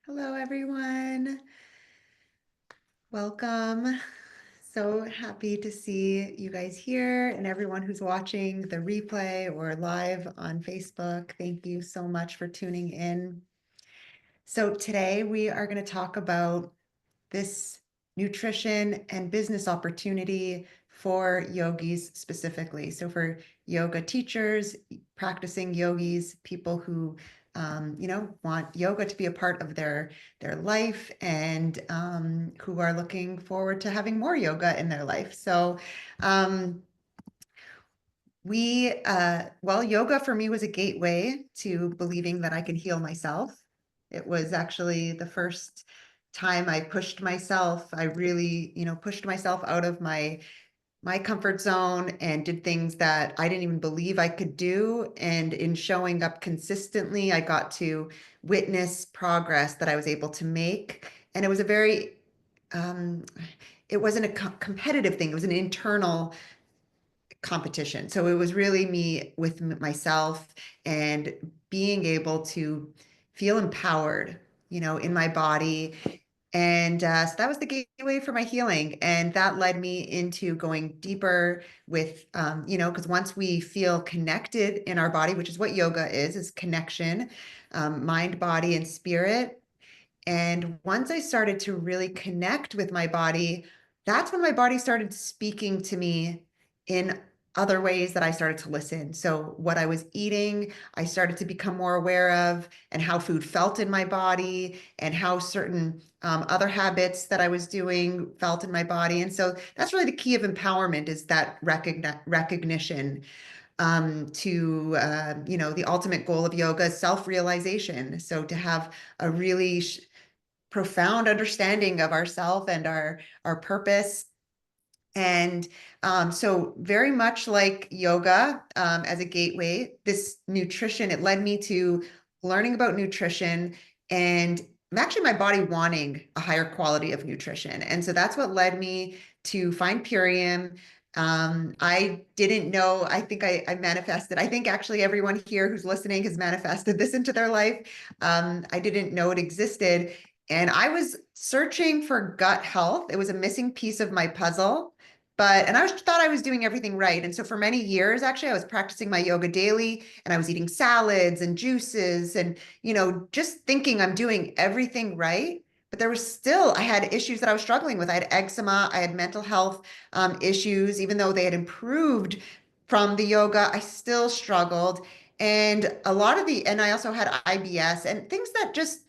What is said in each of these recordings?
Hello, everyone. Welcome. So happy to see you guys here and everyone who's watching the replay or live on Facebook. Thank you so much for tuning in. So today we are going to talk about this nutrition and business opportunity for yogis specifically. So for yoga teachers, practicing yogis, people who want yoga to be a part of their life and who are looking forward to having more yoga in their life. So yoga for me was a gateway to believing that I could heal myself. It was actually the first time I pushed myself. I really, pushed myself out of my comfort zone and did things that I didn't even believe I could do. And in showing up consistently, I got to witness progress that I was able to make. And it was um, it wasn't a competitive thing. It was an internal competition. So it was really me with myself and being able to feel empowered, in my body. And so that was the gateway for my healing. And that led me into going deeper with, because once we feel connected in our body, which is what yoga is connection, mind, body, and spirit. And once I started to really connect with my body, that's when my body started speaking to me in other ways that I started to listen. So, what I was eating, I started to become more aware of, and how food felt in my body, and how certain other habits that I was doing felt in my body. And so, that's really the key of empowerment is that recognition to the ultimate goal of yoga is self-realization. So to have a really profound understanding of ourself and our purpose. And so very much like yoga as a gateway, this nutrition, it led me to learning about nutrition and actually my body wanting a higher quality of nutrition. And so that's what led me to find Purium. I didn't know, I think I manifested. I think actually everyone here who's listening has manifested this into their life. I didn't know it existed. And I was searching for gut health. It was a missing piece of my puzzle. And I thought I was doing everything right. And so for many years, actually, I was practicing my yoga daily and I was eating salads and juices and, just thinking I'm doing everything right. But there was still, I had issues that I was struggling with. I had eczema, I had mental health issues, even though they had improved from the yoga, I still struggled. And and I also had IBS and things that just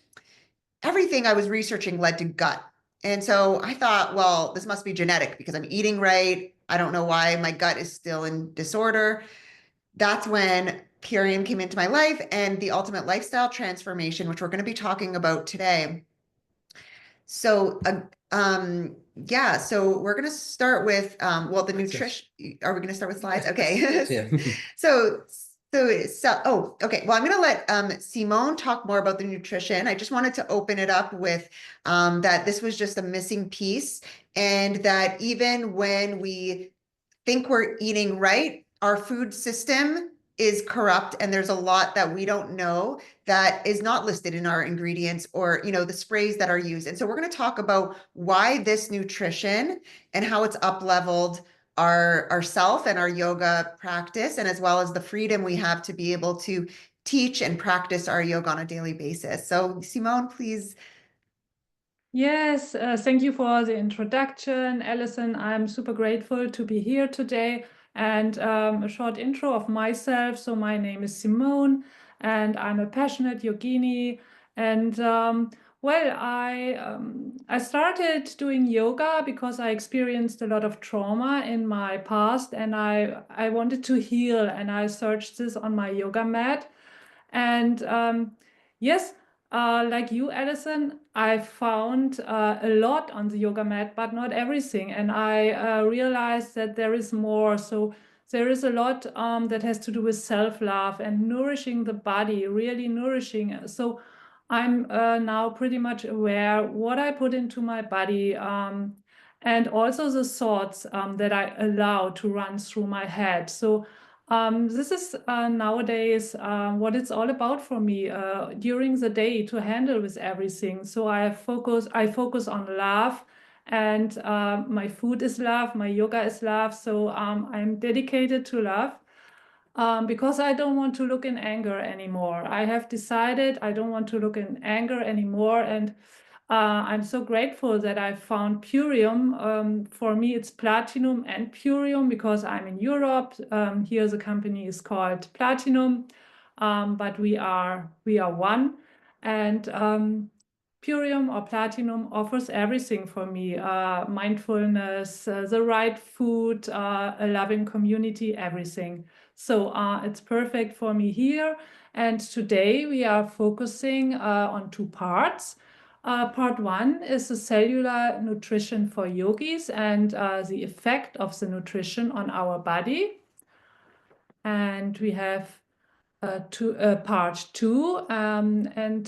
everything I was researching led to gut. And so I thought, well, this must be genetic because I'm eating right. I don't know why my gut is still in disorder. That's when Purium came into my life and the ultimate lifestyle transformation, which we're going to be talking about today. So, so we're going to start with, the nutrition. Are we going to start with slides? Okay. Yeah. Okay. Well, I'm going to let Simone talk more about the nutrition. I just wanted to open it up with that this was just a missing piece, and that even when we think we're eating right, our food system is corrupt, and there's a lot that we don't know that is not listed in our ingredients or the sprays that are used. And so we're going to talk about why this nutrition and how it's up leveled our self and our yoga practice, and as well as the freedom we have to be able to teach and practice our yoga on a daily basis. So Simone, please. Yes, thank you for the introduction, Alison. I'm super grateful to be here today. And a short intro of myself. So my name is Simone, and I'm a passionate yogini. And I started doing yoga because I experienced a lot of trauma in my past, and I wanted to heal, and I searched this on my yoga mat. And yes, like you, Alison, I found a lot on the yoga mat, but not everything. And I realized that there is more. So there is a lot that has to do with self-love and nourishing the body, really nourishing. So I'm now pretty much aware what I put into my body, and also the thoughts that I allow to run through my head. So This is nowadays what it's all about for me during the day to handle with everything. So I focus on love, and my food is love, my yoga is love. So I'm dedicated to love. Because I don't want to look in anger anymore. I have decided I don't want to look in anger anymore. And I'm so grateful that I found Purium. For me, it's Platinum and Purium because I'm in Europe. Here, the company is called Platinum, but we are one. And Purium or Platinum offers everything for me: mindfulness, the right food, a loving community, everything. So it's perfect for me here. And today we are focusing on two parts. Part one is the cellular nutrition for yogis and the effect of the nutrition on our body. And we have part two, and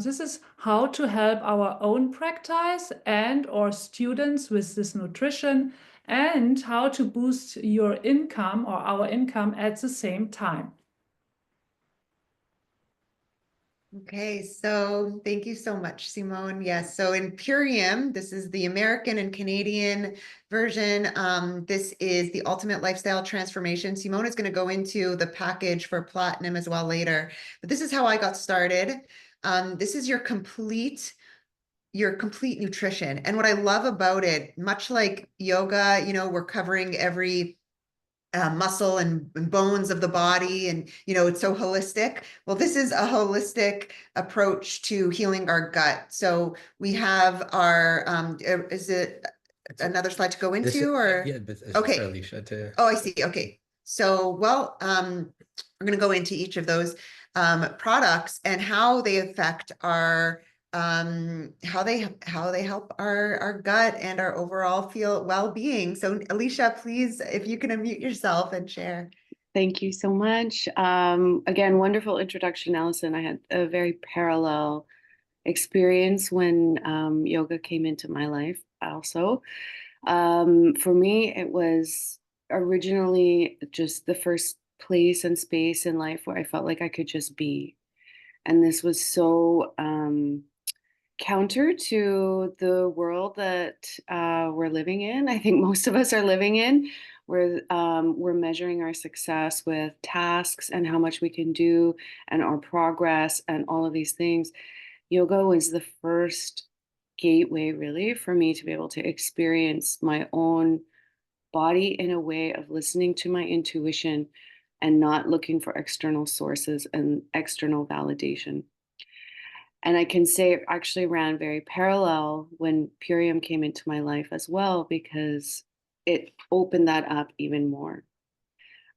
this is how to help our own practice and or students with this nutrition, and how to boost your income or our income at the same time. Okay, so thank you so much, Simone. Yes, so in Purium, this is the American and Canadian version. This is the Ultimate Lifestyle Transformation. Simone is going to go into the package for Platinum as well later, but this is how I got started. This is your complete nutrition. And what I love about it, much like yoga, we're covering every muscle and bones of the body, and it's so holistic. Well, this is a holistic approach to healing our gut. So we have our is it another slide to go into, or yeah, but it's okay. for Alicia to. Oh, I see. Okay. So, well, we're going to go into each of those products and how they affect our how they help our gut and our overall feel well-being. So Alicia, please, if you can unmute yourself and share. Thank you so much. Again, wonderful introduction, Allison. I had a very parallel experience when yoga came into my life also. For me, it was originally just the first place and space in life where I felt like I could just be. And this was so counter to the world that we're living in. I think most of us are living in, where we're measuring our success with tasks and how much we can do and our progress and all of these things. Yoga was the first gateway, really, for me to be able to experience my own body in a way of listening to my intuition and not looking for external sources and external validation. And I can say it actually ran very parallel when Purium came into my life as well, because it opened that up even more.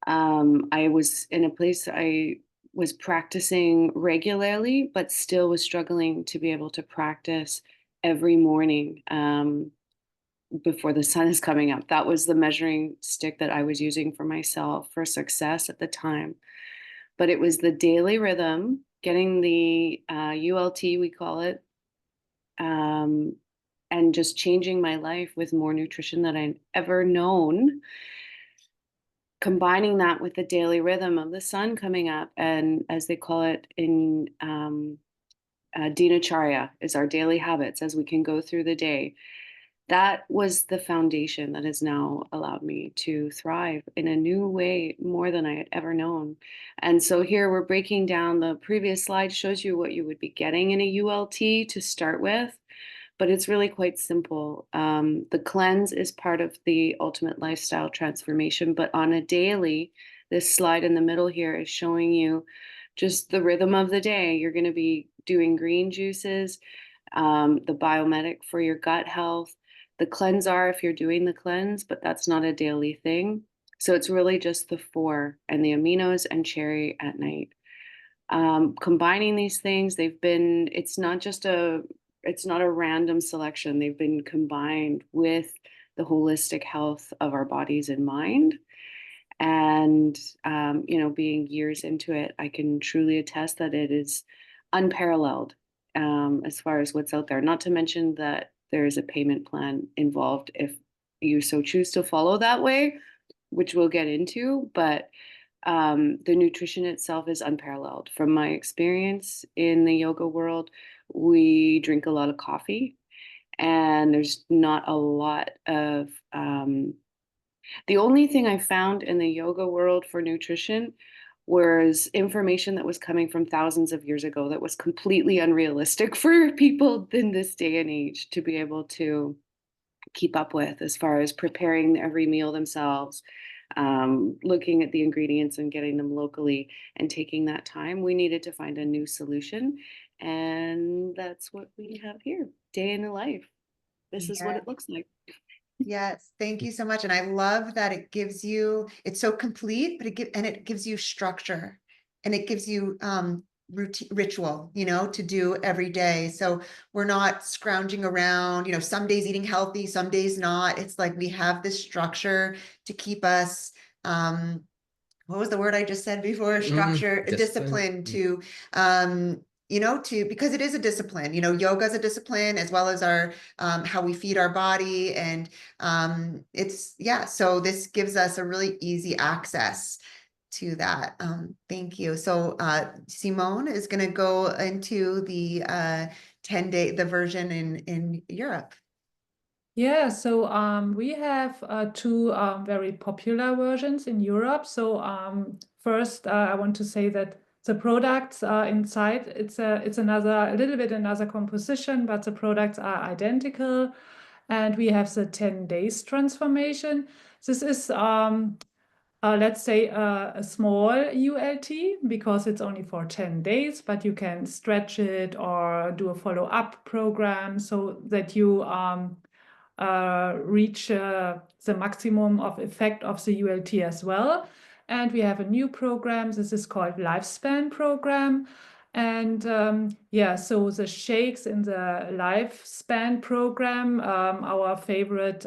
I was in a place I was practicing regularly, but still was struggling to be able to practice every morning before the sun is coming up. That was the measuring stick that I was using for myself for success at the time. But it was the daily rhythm, getting the ULT, we call it, and just changing my life with more nutrition than I'd ever known. Combining that with the daily rhythm of the sun coming up, and as they call it in Dinacharya, is our daily habits as we can go through the day. That was the foundation that has now allowed me to thrive in a new way, more than I had ever known. And so here we're breaking down. The previous slide shows you what you would be getting in a ULT to start with, but it's really quite simple. The cleanse is part of the ultimate lifestyle transformation, but on a daily, this slide in the middle here is showing you just the rhythm of the day. You're going to be doing green juices, the biomedic for your gut health, the cleanser if you're doing the cleanse, but that's not a daily thing. So it's really just the four and the aminos and cherry at night. Combining these things, it's not a random selection. They've been combined with the holistic health of our bodies and mind. And, being years into it, I can truly attest that it is unparalleled as far as what's out there. Not to mention that there is a payment plan involved if you so choose to follow that way, which we'll get into. But The nutrition itself is unparalleled. From my experience in the yoga world, we drink a lot of coffee, and there's not a lot of the only thing I found in the yoga world for nutrition was information that was coming from thousands of years ago that was completely unrealistic for people in this day and age to be able to keep up with, as far as preparing every meal themselves, looking at the ingredients and getting them locally and taking that time. We needed to find a new solution. And that's what we have here, day in the life. This is what Yeah. it looks like. Yes, thank you so much. And I love that it gives you, it's so complete, but it gives you structure, and it gives you routine, ritual, to do every day. So we're not scrounging around, some days eating healthy, some days not. It's like we have this structure to keep us what was the word I just said before? Structure, discipline to because it is a discipline. Yoga is a discipline, as well as our how we feed our body. And so this gives us a really easy access to that. Thank you. So Simone is going to go into the 10-day, the version in Europe. Yeah, so we have two very popular versions in Europe. So first, I want to say that the products inside, it's a little bit another composition, but the products are identical. And we have the 10 days transformation. This is let's say a small ULT, because it's only for 10 days, but you can stretch it or do a follow-up program so that you reach the maximum of effect of the ULT as well. And we have a new program. This is called Lifespan Program. And so the shakes in the Lifespan Program, our favorite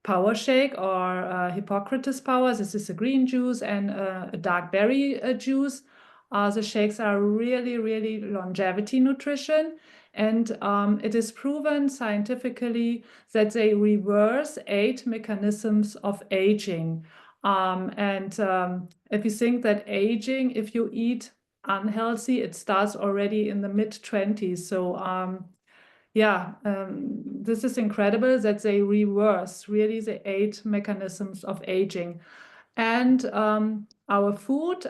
power shake, or Hippocrates Power. This is a green juice and a dark berry juice. The shakes are really, really longevity nutrition. And it is proven scientifically that they reverse 8 mechanisms of aging. If you think that aging, if you eat unhealthy, it starts already in the mid-20s. So this is incredible that they reverse really the 8 mechanisms of aging. And our food,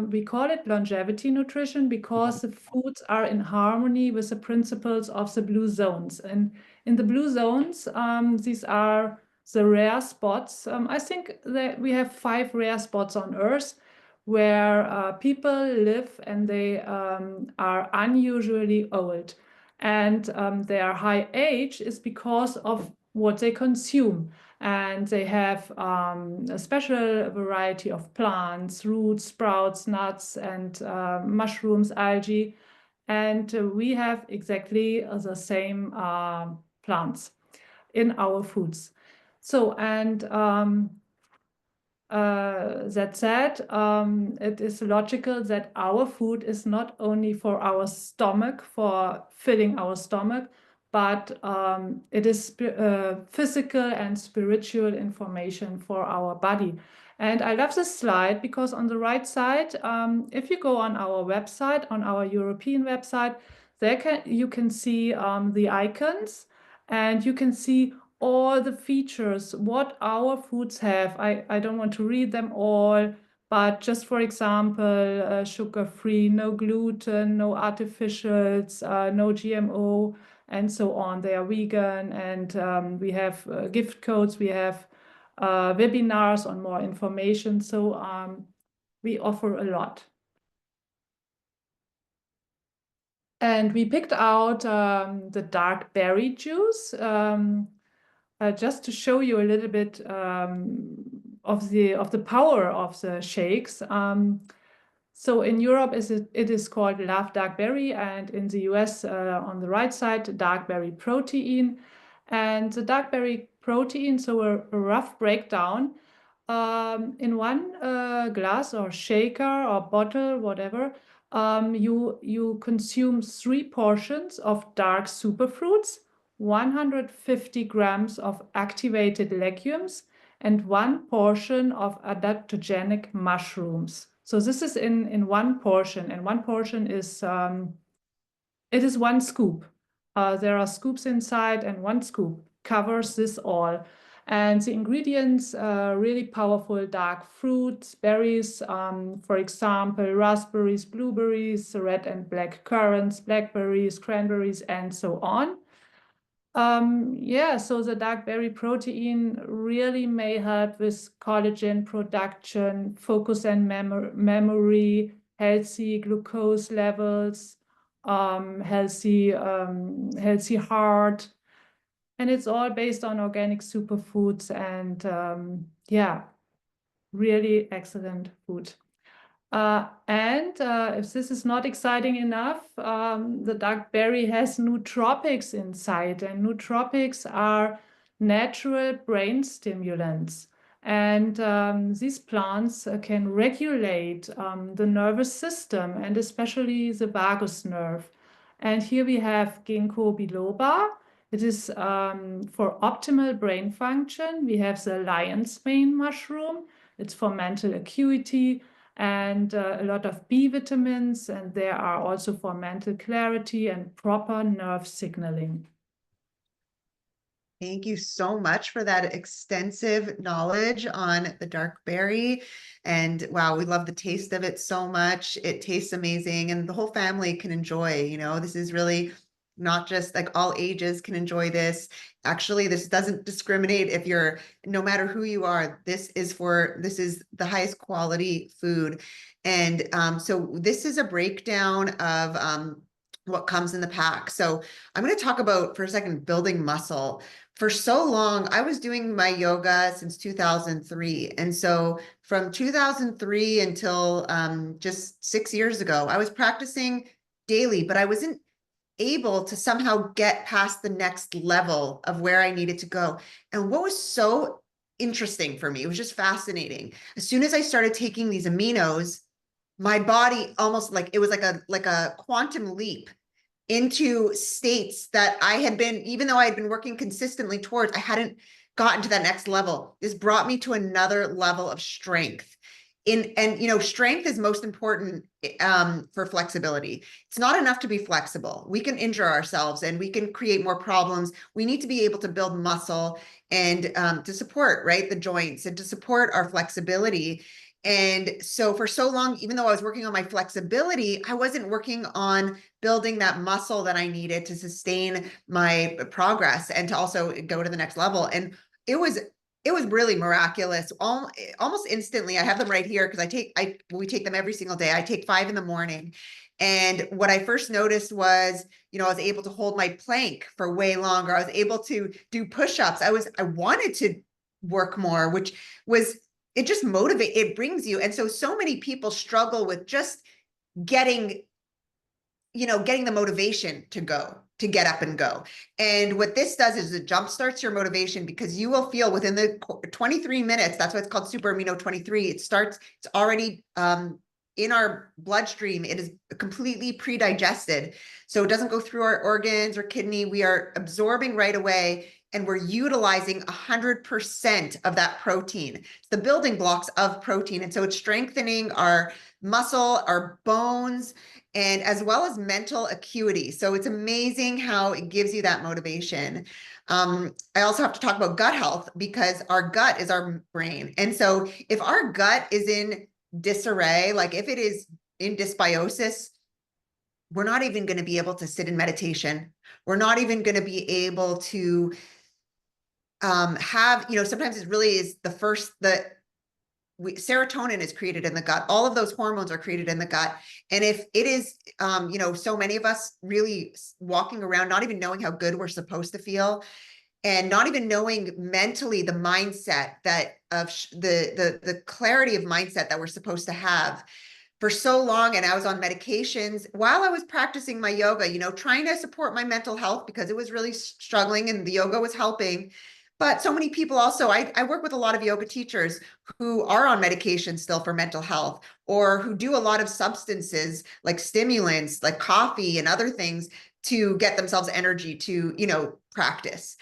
we call it longevity nutrition because the foods are in harmony with the principles of the blue zones. And in the blue zones, these are the rare spots. I think that we have 5 rare spots on Earth where people live, and they are unusually old. And their high age is because of what they consume. And they have a special variety of plants, roots, sprouts, nuts, and mushrooms, algae. And we have exactly the same plants in our foods. So, and that said, it is logical that our food is not only for our stomach, for filling our stomach, but it is physical and spiritual information for our body. And I love this slide because on the right side, if you go on our website, on our European website, you can see the icons, and you can see all the features, what our foods have. I don't want to read them all, but just for example, sugar-free, no gluten, no artificials, no GMO, and so on. They are vegan, and we have gift codes, we have webinars on more information. So we offer a lot. And we picked out the dark berry juice just to show you a little bit of the power of the shakes. So in Europe, it is called Love Dark Berry, and in the US, on the right side, dark berry protein. And the dark berry protein, so a rough breakdown, in one glass or shaker or bottle, whatever, you consume 3 portions of dark superfruits, 150 grams of activated legumes, and 1 portion of adaptogenic mushrooms. So this is in 1 portion, and 1 portion is it is 1 scoop. There are scoops inside, and 1 scoop covers this all. And the ingredients are really powerful dark fruits, berries, for example, raspberries, blueberries, red and black currants, blackberries, cranberries, and so on. Yeah, so the dark berry protein really may help with collagen production, focus and memory, healthy glucose levels, healthy heart, and it's all based on organic superfoods and yeah, really excellent food. And if this is not exciting enough, the dark berry has nootropics inside, and nootropics are natural brain stimulants. And these plants can regulate the nervous system, and especially the vagus nerve. And here we have ginkgo biloba. It is for optimal brain function. We have the lion's mane mushroom. It's for mental acuity, and a lot of B vitamins, and there are also for mental clarity and proper nerve signaling. Thank you so much for that extensive knowledge on the dark berry. And wow, we love the taste of it so much. It tastes amazing, and the whole family can enjoy, this is really not just like all ages can enjoy this. Actually, this doesn't discriminate if you're, no matter who you are, this is the highest quality food. And so this is a breakdown of what comes in the pack. So I'm going to talk about for a second, building muscle. For so long, I was doing my yoga since 2003. And so from 2003 until just 6 years ago, I was practicing daily, but I wasn't able to somehow get past the next level of where I needed to go. And what was so interesting for me, it was just fascinating. As soon as I started taking these aminos, my body almost it was like a quantum leap into states that I had been, even though I had been working consistently towards, I hadn't gotten to that next level. This brought me to another level of strength. Strength is most important for flexibility. It's not enough to be flexible. We can injure ourselves and we can create more problems. We need to be able to build muscle and to support, right, the joints and to support our flexibility. And so for so long, even though I was working on my flexibility, I wasn't working on building that muscle that I needed to sustain my progress and to also go to the next level. And it was really miraculous. Almost instantly. I have them right here because we take them every single day. I take 5 in the morning. And what I first noticed was, I was able to hold my plank for way longer. I was able to do push-ups. I wanted to work more, which was, it just motivates, it brings you. And so many people struggle with just getting the motivation to get up and go. And what this does is it jumpstarts your motivation, because you will feel within the 23 minutes, that's why it's called Super Amino 23. It's already in our bloodstream. It is completely pre-digested. So it doesn't go through our organs or kidney. We are absorbing right away, and we're utilizing 100% of that protein. It's the building blocks of protein. And so it's strengthening our muscle, our bones, and as well as mental acuity. So it's amazing how it gives you that motivation. I also have to talk about gut health, because our gut is our brain. And so if our gut is in disarray, like if it is in dysbiosis, we're not even going to be able to sit in meditation. We're not even going to be able to have, sometimes it really is serotonin is created in the gut. All of those hormones are created in the gut. And if it is, so many of us really walking around, not even knowing how good we're supposed to feel, and not even knowing mentally the mindset that of the clarity of mindset that we're supposed to have for so long. And I was on medications while I was practicing my yoga, trying to support my mental health, because it was really struggling and the yoga was helping. But so many people also, I work with a lot of yoga teachers who are on medication still for mental health, or who do a lot of substances like stimulants, like coffee and other things, to get themselves energy to, practice.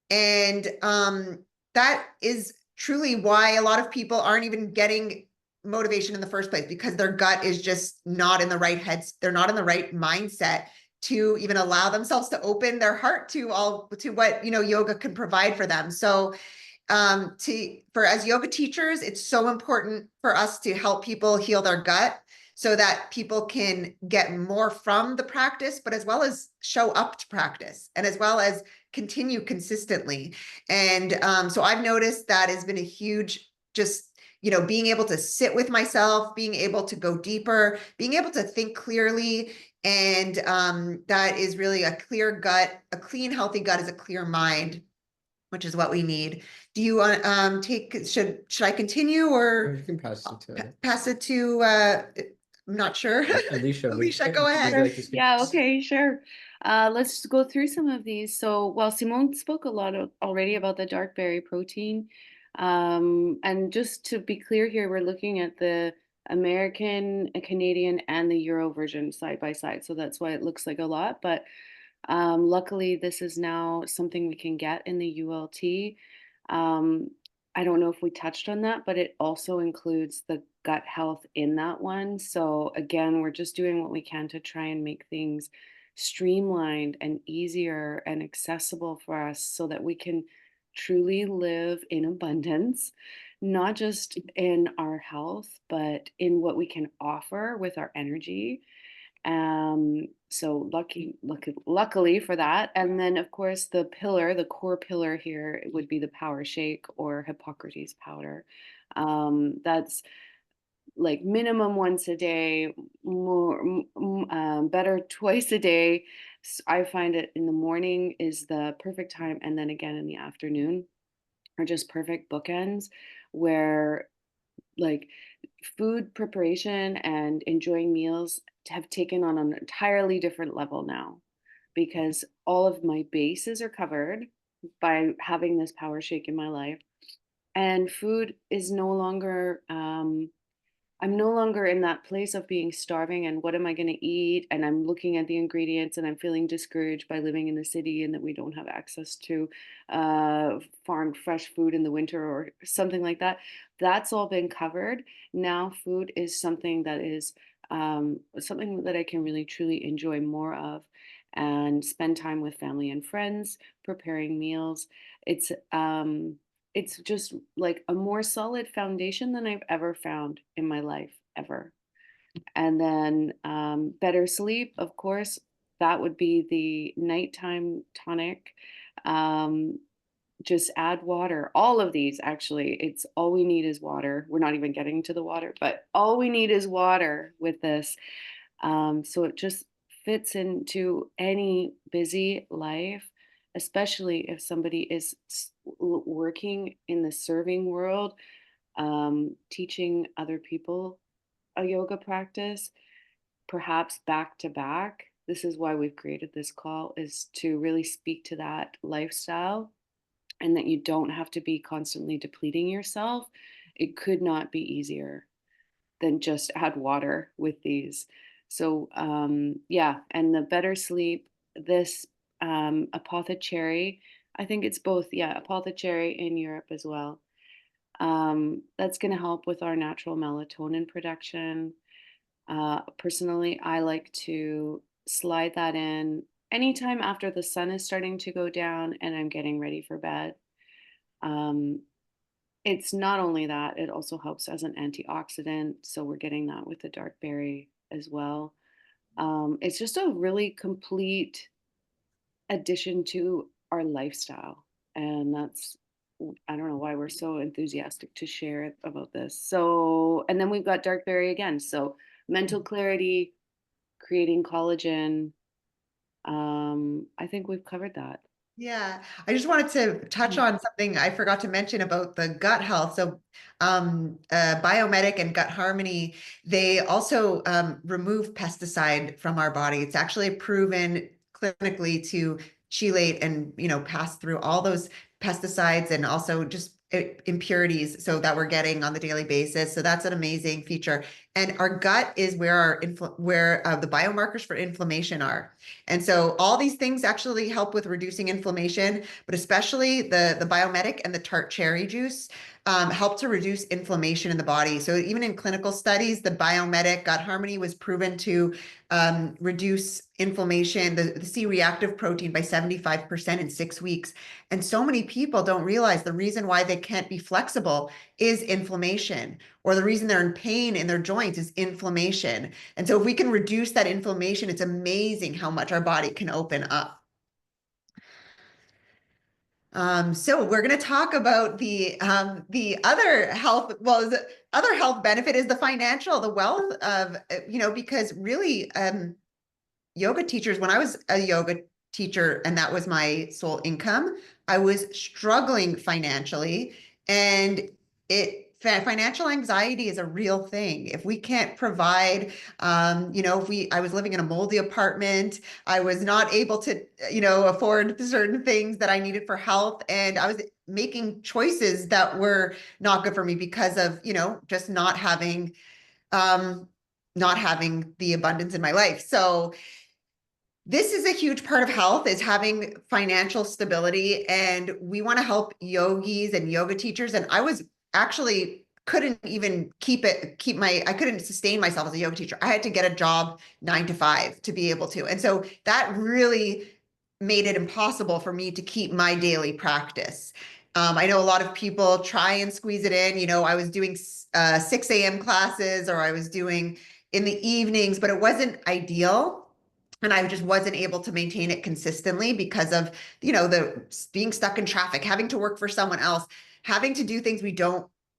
And that is truly why a lot of people aren't even getting motivation in the first place, because their gut is just not in the right heads. They're not in the right mindset to even allow themselves to open their heart to what, yoga can provide for them. So for as yoga teachers, it's so important for us to help people heal their gut so that people can get more from the practice, but as well as show up to practice and as well as continue consistently. And so I've noticed that has been a huge, just, being able to sit with myself, being able to go deeper, being able to think clearly. And that is really a clear gut. A clean, healthy gut is a clear mind, which is what we need. Do you want should I continue, or You can pass it to pass it to I'm not sure. Alicia. Alicia, go ahead. Would you like to speak? Yeah, okay, sure. Let's go through some of these. So, well, Simone spoke a lot already about the dark berry protein. And just to be clear here, we're looking at the American, Canadian, and the Euro version side by side. So that's why it looks like a lot. But luckily, this is now something we can get in the ULT. I don't know if we touched on that, but it also includes the gut health in that one. So again, we're just doing what we can to try and make things streamlined and easier and accessible for us so that we can truly live in abundance, not just in our health, but in what we can offer with our energy. So luckily for that. And then of course the core pillar here would be the power shake or Hippocrates powder. That's like minimum once a day, better twice a day. I find it in the morning is the perfect time, and then again in the afternoon are just perfect bookends where like food preparation and enjoying meals have taken on an entirely different level now because all of my bases are covered by having this power shake in my life, and food is no longer I'm no longer in that place of being starving and what am I going to eat? And I'm looking at the ingredients and I'm feeling discouraged by living in the city and that we don't have access to farmed fresh food in the winter or something like that. That's all been covered. Now, food is something that is something that I can really truly enjoy more of and spend time with family and friends, preparing meals. It's it's just like a more solid foundation than I've ever found in my life, ever. And then better sleep, of course, that would be the nighttime tonic. Um, just add water. All of these, actually, it's all we need is water. We're not even getting to the water, but all we need is water with this. So it just fits into any busy life, especially if somebody is working in the serving world, teaching other people a yoga practice, perhaps back to back. This is why we've created this call, is to really speak to that lifestyle and that you don't have to be constantly depleting yourself. It could not be easier than just add water with these. So yeah, and the better sleep, this apothecary, I think it's both, yeah, apothecary in Europe as well. That's going to help with our natural melatonin production. Personally, I like to slide that in anytime after the sun is starting to go down and I'm getting ready for bed. Um, it's not only that, it also helps as an antioxidant. So we're getting that with the dark berry as well. It's just a really complete addition to our lifestyle. And that's, I don't know why we're so enthusiastic to share about this. So, and then we've got dark berry again. So mental clarity, creating collagen. I think we've covered that. Yeah, I just wanted to touch on something I forgot to mention about the gut health. So, Biomedic and Gut Harmony, they also remove pesticide from our body. It's actually proven clinically to chelate and, pass through all those pesticides and also just impurities so that we're getting on the daily basis. So that's an amazing feature. And our gut is where where the biomarkers for inflammation are. And so all these things actually help with reducing inflammation, but especially the Biomedic and the tart cherry juice. help to reduce inflammation in the body. So even in clinical studies, the biomedic gut harmony was proven to reduce inflammation, the C-reactive protein by 75% in 6 weeks. And so many people don't realize the reason why they can't be flexible is inflammation, or the reason they're in pain in their joints is inflammation. And so if we can reduce that inflammation, it's amazing how much our body can open up. So we're going to talk about the other health. Well, the other health benefit is the financial, the wealth of, because really, yoga teachers, when I was a yoga teacher and that was my sole income, I was struggling financially, and financial anxiety is a real thing. If we can't provide, I was living in a moldy apartment, I was not able to, afford certain things that I needed for health. And I was making choices that were not good for me because of, just not having the abundance in my life. So this is a huge part of health, is having financial stability. And we want to help yogis and yoga teachers. And I was actually couldn't even I couldn't sustain myself as a yoga teacher. I had to get a job 9 to 5 to be able to. And so that really made it impossible for me to keep my daily practice. I know a lot of people try and squeeze it in. I was doing 6 a.m. classes, or I was doing in the evenings, but it wasn't ideal. And I just wasn't able to maintain it consistently because of, the being stuck in traffic, having to work for someone else, having to do things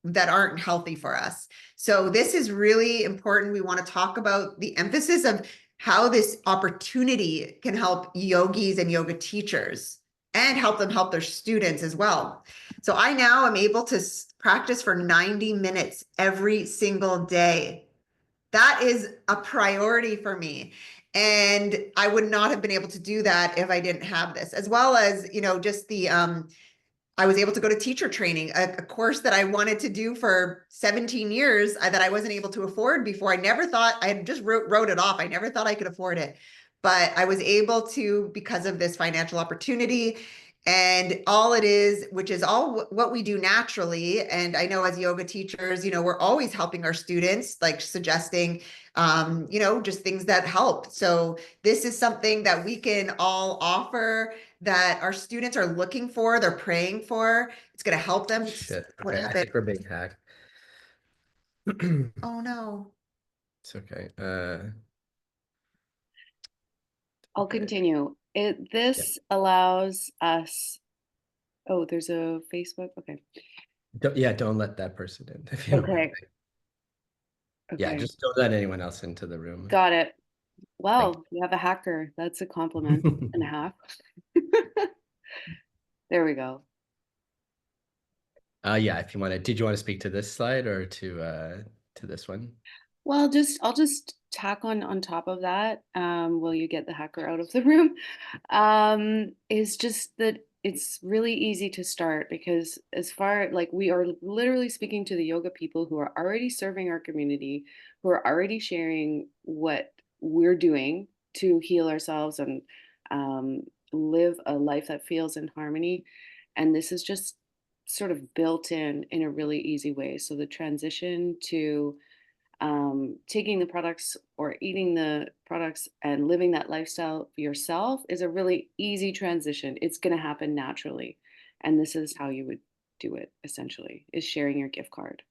that aren't healthy for us. So this is really important. We want to talk about the emphasis of how this opportunity can help yogis and yoga teachers and help them help their students as well. So I now am able to practice for 90 minutes every single day. That is a priority for me. And I would not have been able to do that if I didn't have this, as well as, just I was able to go to teacher training, a course that I wanted to do for 17 years that I wasn't able to afford before. I never thought, I just wrote it off. I never thought I could afford it, but I was able to because of this financial opportunity. And all it is, which is all what we do naturally. And I know as yoga teachers, we're always helping our students, like suggesting, just things that help. So this is something that we can all offer, that our students are looking for, they're praying for. It's going to help them. Shit. What Okay, I happened? think we're being hacked. Oh no. It's okay. I'll Okay. continue. This allows us. Oh, there's a Facebook. Okay. Don't let that person in if you don't mind. Okay. Yeah, Okay. just don't let anyone else into the room. Got it. Well, you have a hacker. That's a compliment and a half. There we go. Yeah, if you want to, did you want to speak to this slide or to this one? Well, I'll just tack on top of that, while you get the hacker out of the room, is just that it's really easy to start, because like we are literally speaking to the yoga people who are already serving our community, who are already sharing what we're doing to heal ourselves and live a life that feels in harmony. And this is just sort of built in a really easy way. So the transition to taking the products or eating the products and living that lifestyle for yourself is a really easy transition. It's going to happen naturally. And this is how you would do it, essentially, is sharing your gift card.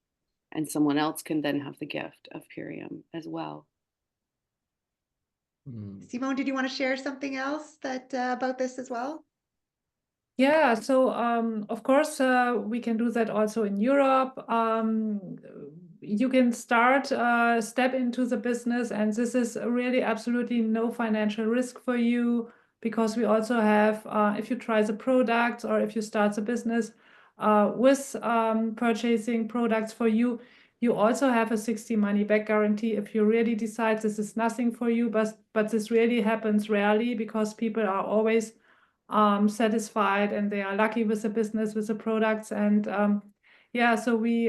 And someone else can then have the gift of Purium as well. Simone, did you want to share something else about this as well? Yeah, so of course we can do that also in Europe. You can step into the business, and this is really absolutely no financial risk for you, because we also have, if you try the products or if you start the business with purchasing products for you, you also have a 60 money back guarantee if you really decide this is nothing for you. But this really happens rarely, because people are always satisfied and they are lucky with the business, with the products. And yeah, so we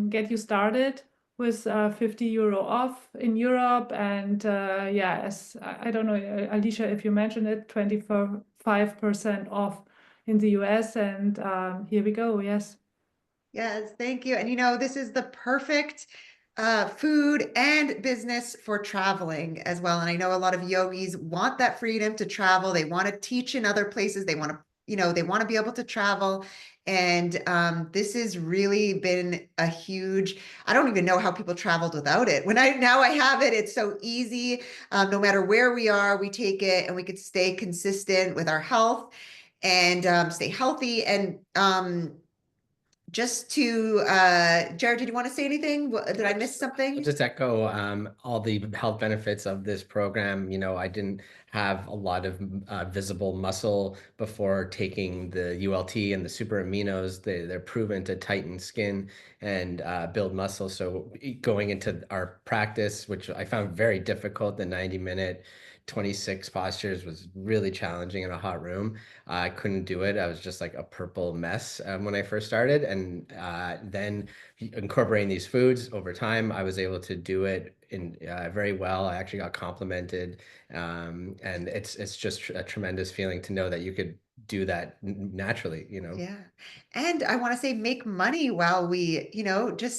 get you started with €50 off in Europe. And yeah, as I don't know, Alicia, if you mentioned it, 25% off in the US. And here we go. Yes. Yes, thank you. And this is the perfect food and business for traveling as well. And I know a lot of yogis want that freedom to travel. They want to teach in other places. They want to, they want to be able to travel. And this has really been a huge, I don't even know how people traveled without it. Now I have it, it's so easy. No matter where we are, we take it and we could stay consistent with our health and stay healthy. And just to, Jared, did you want to say anything? Did I miss I'll something? just echo all the health benefits of this program. I didn't have a lot of visible muscle before taking the ULT and the super aminos. They're proven to tighten skin and build muscle. So going into our practice, which I found very difficult, the 90-minute 26 postures was really challenging in a hot room. I couldn't do it. I was just like a purple mess when I first started. And then incorporating these foods over time, I was able to do it in very well. I actually got complimented, and it's just a tremendous feeling to know that you could do that naturally. Yeah. And I want to say make money while we,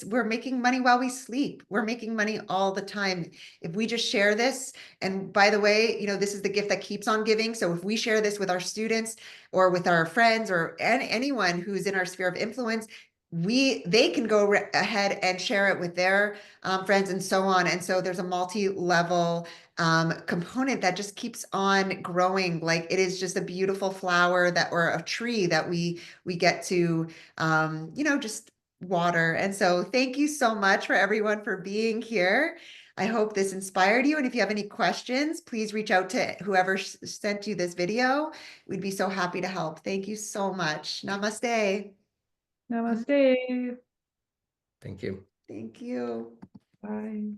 we're making money while we sleep. We're making money all the time. If we just share this, and by the way, this is the gift that keeps on giving. So if we share this with our students or with our friends or anyone who's in our sphere of influence, they can go ahead and share it with their friends and so on. And so there's a multi-level component that just keeps on growing. Like it is just a beautiful flower or a tree that we get to just water. And so thank you so much for everyone for being here. I hope this inspired you. And if you have any questions, please reach out to whoever sent you this video. We'd be so happy to help. Thank you so much. Namaste. Namaste. Thank you. Thank you. Bye.